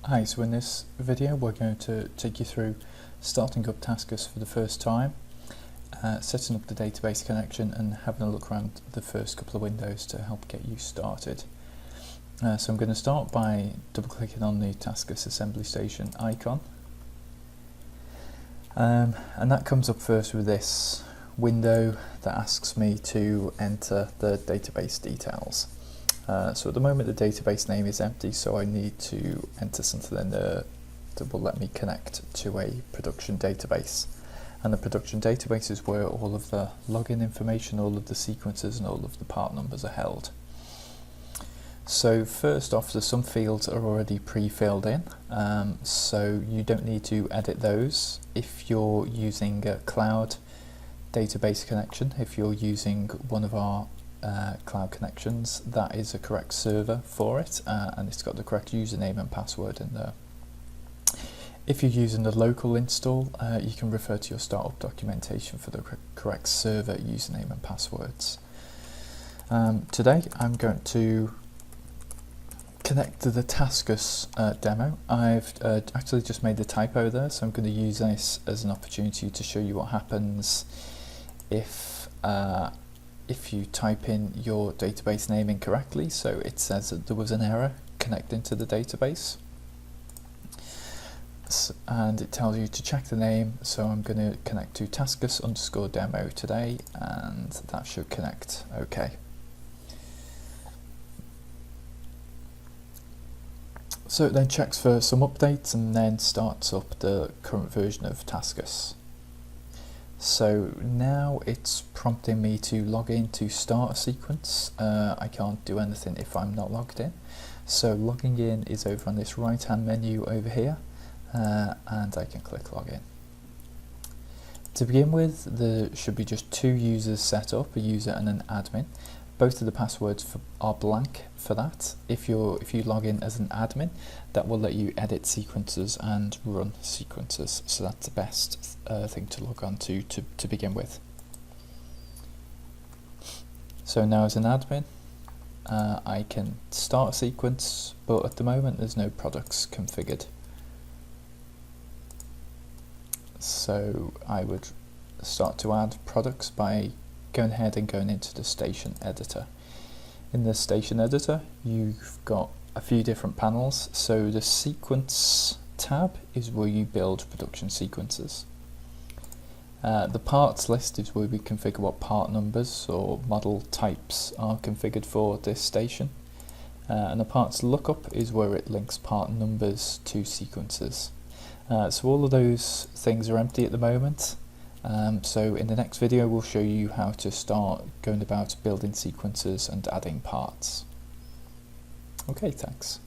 Hi, so in this video we're going to take you through starting up Tascus for the first time, setting up the database connection and having a look around the first couple of windows to help get you started. So I'm going to start by double clicking on the Tascus assembly station icon, and that comes up first with this window that asks me to enter the database details. So at the moment the database name is empty, so I need to enter something in there that will let me connect to a production database. And the production database is where all of the login information, all of the sequences and all of the part numbers are held. So first off, there's some fields that are already pre-filled in, so you don't need to edit those. If you're using a cloud database connection, if you're using one of our cloud connections, that is a correct server for it, and it's got the correct username and password in there. If you're using the local install, you can refer to your startup documentation for the correct server username and passwords. Today I'm going to connect to the Tascus demo. I've actually just made a typo there, so I'm going to use this as an opportunity to show you what happens if you type in your database name incorrectly. So it says that there was an error connecting to the database, and it tells you to check the name. So I'm going to connect to Tascus_demo today, and that should connect okay. So it then checks for some updates and then starts up the current version of Tascus. So now it's prompting me to log in to start a sequence. I can't do anything if I'm not logged in. So logging in is over on this right hand menu over here, and I can click login. To begin with, there should be just two users set up, a user and an admin. Both of the passwords are blank for that. If you log in as an admin, that will let you edit sequences and run sequences. So that's the best thing to log on to begin with. So now as an admin, I can start a sequence, but at the moment there's no products configured. So I would start to add products by going ahead and going into the station editor. In the station editor, you've got a few different panels. So the sequence tab is where you build production sequences. The parts list is where we configure what part numbers or model types are configured for this station. And the parts lookup is where it links part numbers to sequences. So all of those things are empty at the moment. So in the next video we'll show you how to start going about building sequences and adding parts. Okay, thanks.